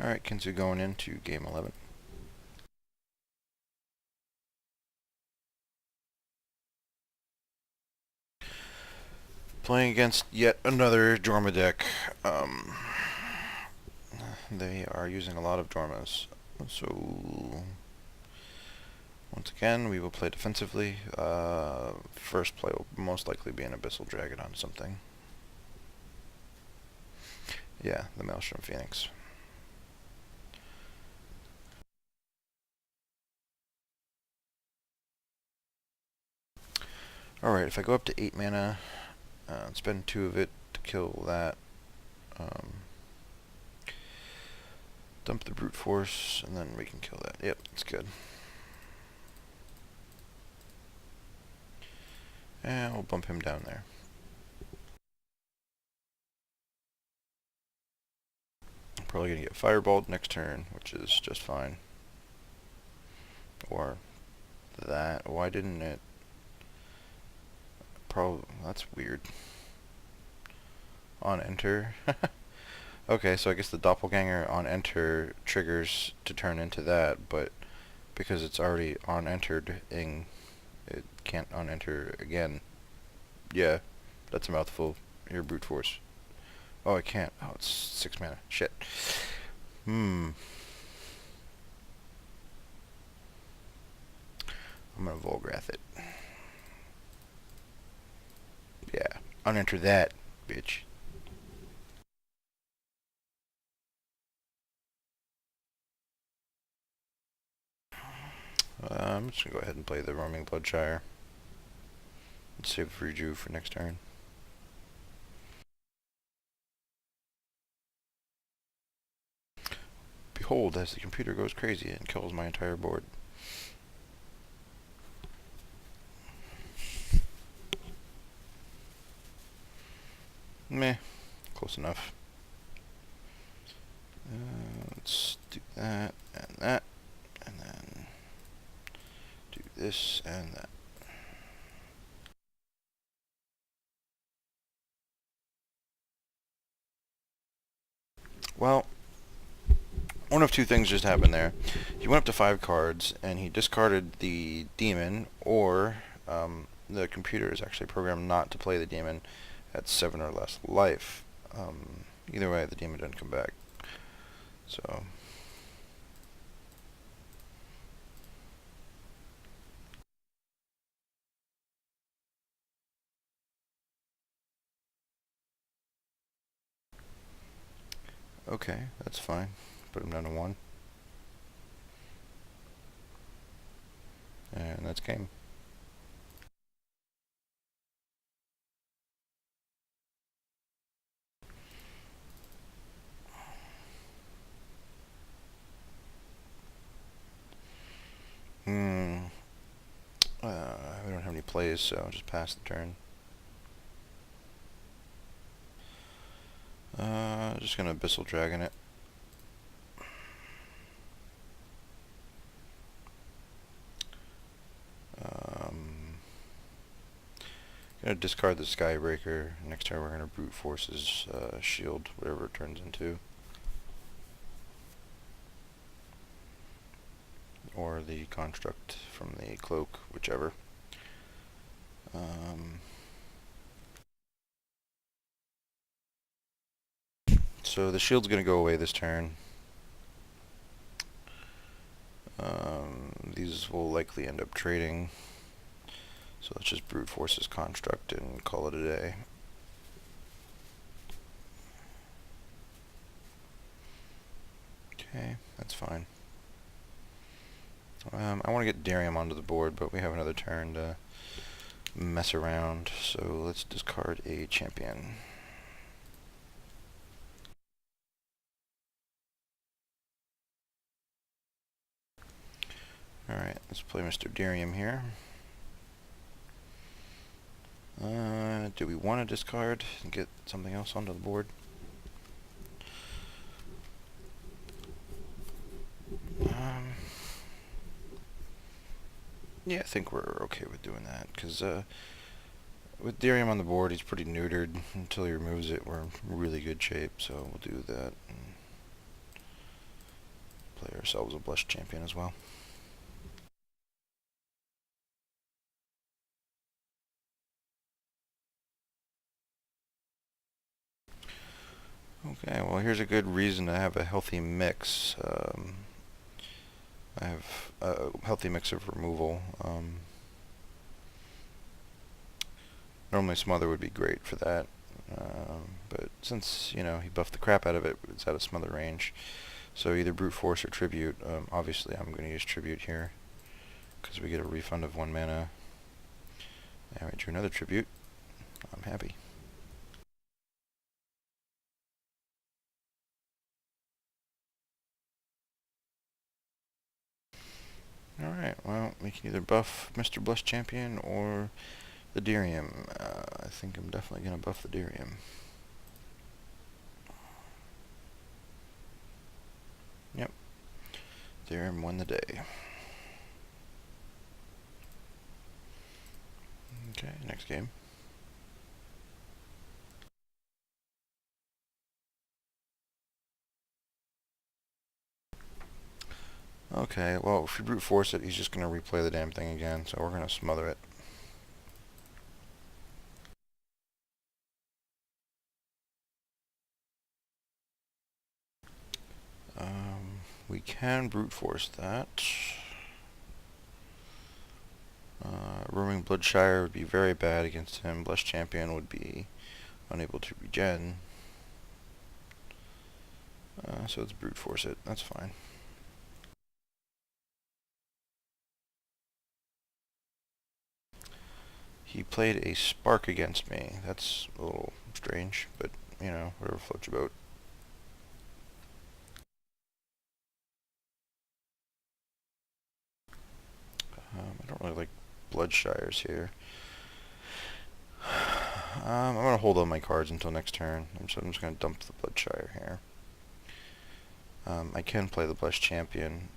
Alright, Kinzu going into game 11. Playing against yet another Jorma deck. They are using a lot of Jormas. So, once again, we will play defensively. First play will most likely be an Abyssal Dragon on something. Yeah, the Maelstrom Phoenix. Alright, if I go up to 8 mana, spend 2 of it to kill that, dump the Brute Force, and then we can kill that. Yep, that's good. And we'll bump him down there. I'm probably going to get Fireballed next turn, which is just fine. Or that. Why didn't it? Probably. That's weird. On enter. Okay, so I guess the Doppelganger on enter triggers to turn into that, but because it's already on entered-ing, it can't on enter again. Yeah, that's a mouthful. Here, Brute Force. Oh, I can't. Oh, it's 6 mana. Shit. I'm gonna Volgrath it. Yeah, unenter that, bitch. I'm just gonna go ahead and play the Roaming Bloodshire. And save free Jew for next turn. Behold, as the computer goes crazy and kills my entire board. Meh, close enough. Let's do that, and then do this and that. Well, one of two things just happened there. He went up to 5 cards, and he discarded the demon, or the computer is actually programmed not to play the demon at 7 or less life. Either way, the demon doesn't come back. So, okay, that's fine. Put him down to 1. And that's game. We don't have any plays, so I'll just pass the turn. Just gonna Abyssal Dragon it. Gonna discard the Skybreaker. Next turn we're gonna Brute Force his shield, whatever it turns into. Or the construct from the cloak, whichever. So the shield's gonna go away this turn. These will likely end up trading. So let's just Brute Force his construct and call it a day. Okay, that's fine. I want to get Darium onto the board, but we have another turn to mess around, so let's discard a champion. Alright, let's play Mr. Darium here. Do we want to discard and get something else onto the board? Yeah, I think we're okay with doing that, because with Darium on the board, he's pretty neutered. Until he removes it, we're in really good shape, so we'll do that. ourselves a Blush Champion as well. Okay, well here's a good reason to have a healthy mix. I have a healthy mix of removal. Normally Smother would be great for that, but since, you know, he buffed the crap out of it, it's out of Smother range. So either Brute Force or Tribute. Obviously I'm going to use Tribute here, because we get a refund of 1 mana. And we drew another Tribute. I'm happy. Alright, well, we can either buff Mr. Blush Champion or the Dirium. I think I'm definitely going to buff the Dirium. Yep. Dirium won the day. Okay, next game. Okay, well, if we brute force it, he's just going to replay the damn thing again, so we're going to smother it. We can brute force that. Roaming Bloodshire would be very bad against him. Blush Champion would be unable to regen. So let's brute force it. That's fine. He played a Spark against me. That's a little strange, but, you know, whatever floats your boat. I don't really like Bloodshires here. I'm going to hold on my cards until next turn. So I'm just going to dump the Bloodshire here. I can play the Blush Champion.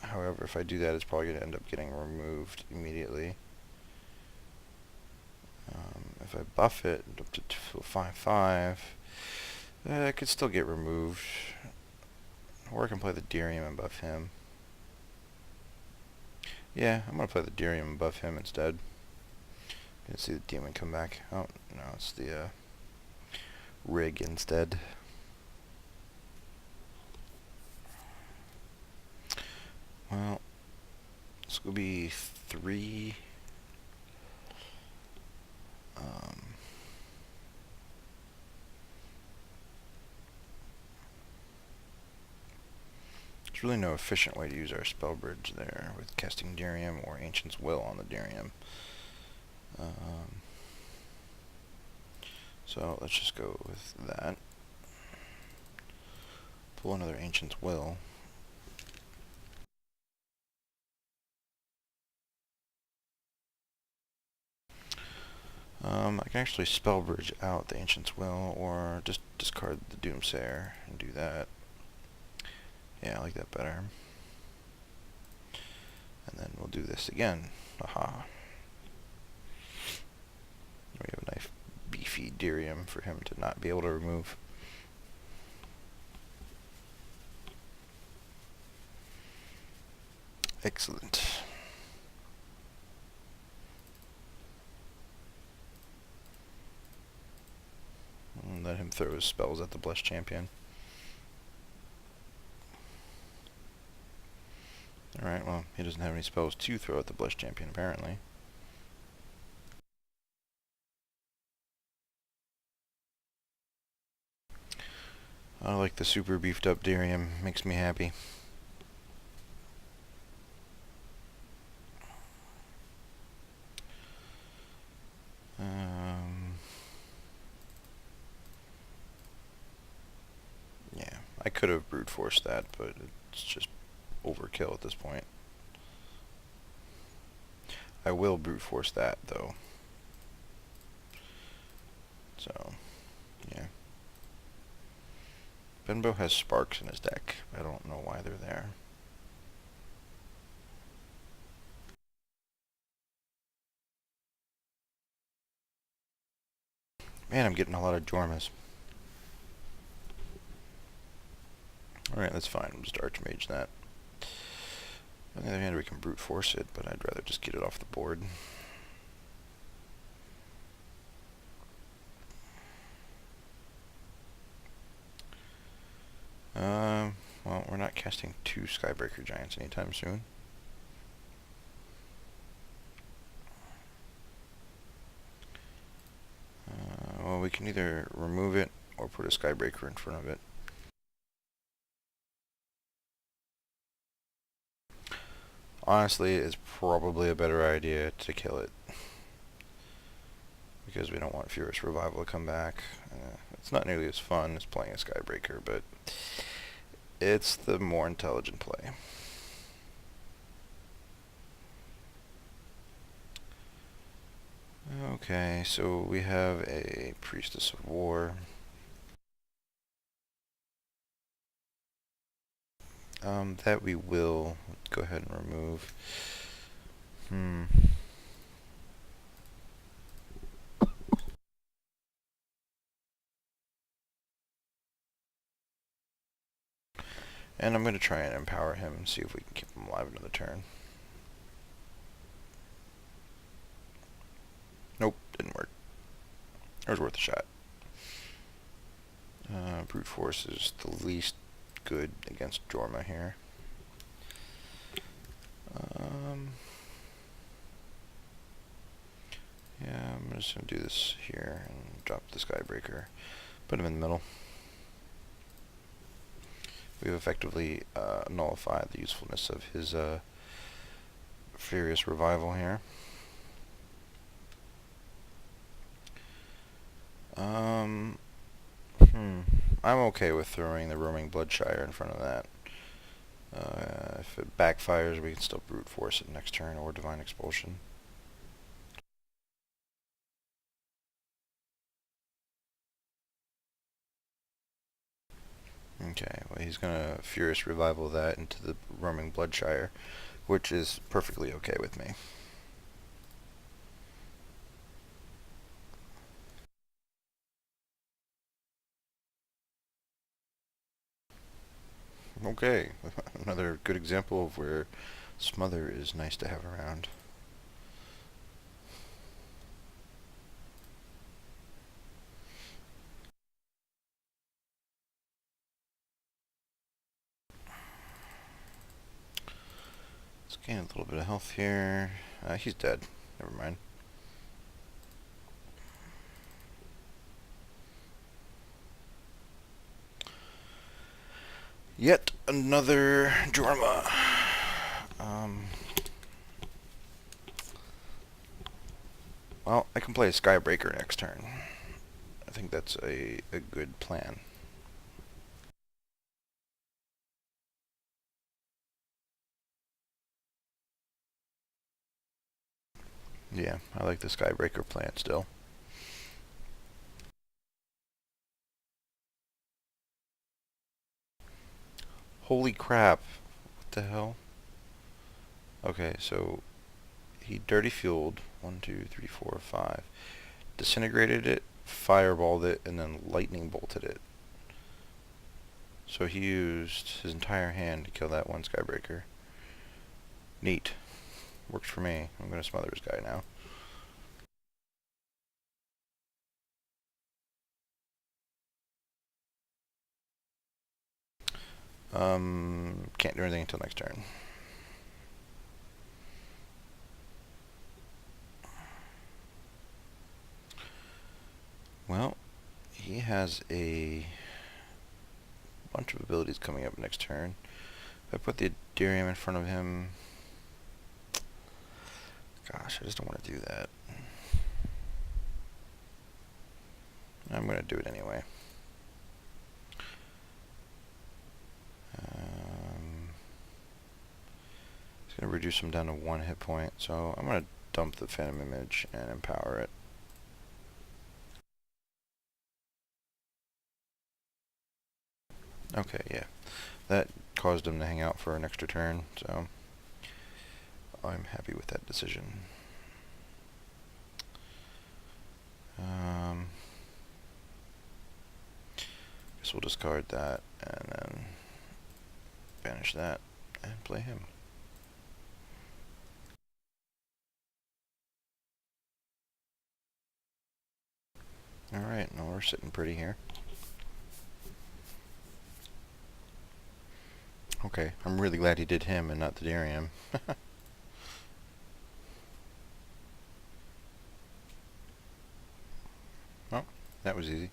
However, if I do that, it's probably going to end up getting removed immediately. If I buff it up to 5/5, it could still get removed. Or I can play the Dirium and buff him. Yeah, I'm going to play the Dirium and buff him instead. You can see the demon come back. Oh, no, it's the rig instead. Well, this will be 3. There's really no efficient way to use our spell bridge there with casting Dirium or Ancient's Will on the Dirium. So let's just go with that. Pull another Ancient's Will. I can actually spell bridge out the Ancient's Will, or just discard the Doomsayer and do that. Yeah, I like that better. And then we'll do this again. Aha. We have a nice beefy Dirium for him to not be able to remove. Excellent. And let him throw his spells at the Blush Champion. Alright, well, he doesn't have any spells to throw at the Blush Champion, apparently. I like the super beefed up Dirium. Makes me happy. Yeah, I could have brute forced that, but it's just overkill at this point. I will brute force that, though. So, yeah. Benbow has sparks in his deck. I don't know why they're there. Man, I'm getting a lot of Jormas. Alright, that's fine. We'll just Archmage that. On the other hand, we can brute force it, but I'd rather just get it off the board. Well, we're not casting 2 Skybreaker Giants anytime soon. Well, we can either remove it or put a Skybreaker in front of it. Honestly, it's probably a better idea to kill it, because we don't want Furious Revival to come back. It's not nearly as fun as playing a Skybreaker, but it's the more intelligent play. Okay, so we have a Priestess of War. That we will go ahead and remove. And I'm going to try and empower him and see if we can keep him alive another turn. Nope, didn't work. It was worth a shot. Brute Force is the least good against Jorma here. Yeah, I'm just going to do this here and drop the Skybreaker. Put him in the middle. We've effectively nullified the usefulness of his Furious Revival here. I'm okay with throwing the Roaming Bloodshire in front of that. If it backfires, we can still Brute Force it next turn, or Divine Expulsion. Okay, well, he's going to Furious Revival that into the Roaming Bloodshire, which is perfectly okay with me. Okay, another good example of where Smother is nice to have around. Let's gain a little bit of health here. He's dead. Never mind. Yet another Jorma. Well, I can play a Skybreaker next turn. I think that's a good plan. Yeah, I like the Skybreaker plan still. Holy crap. What the hell? Okay, so he Dirty Fueled 1, 2, 3, 4, 5. Disintegrated it, fireballed it, and then lightning bolted it. So he used his entire hand to kill that one Skybreaker. Neat. Works for me. I'm going to smother this guy now. Can't do anything until next turn. Well, he has a bunch of abilities coming up next turn. If I put the Adirium in front of him... Gosh, I just don't want to do that. I'm going to do it anyway. It's going to reduce him down to 1 hit point, so I'm going to dump the Phantom Image and empower it. Okay, yeah. That caused him to hang out for an extra turn, so I'm happy with that decision. Guess we'll discard that, and then banish that and play him. Alright, now we're sitting pretty here. Okay, I'm really glad he did him and not the Darium. Oh, that was easy.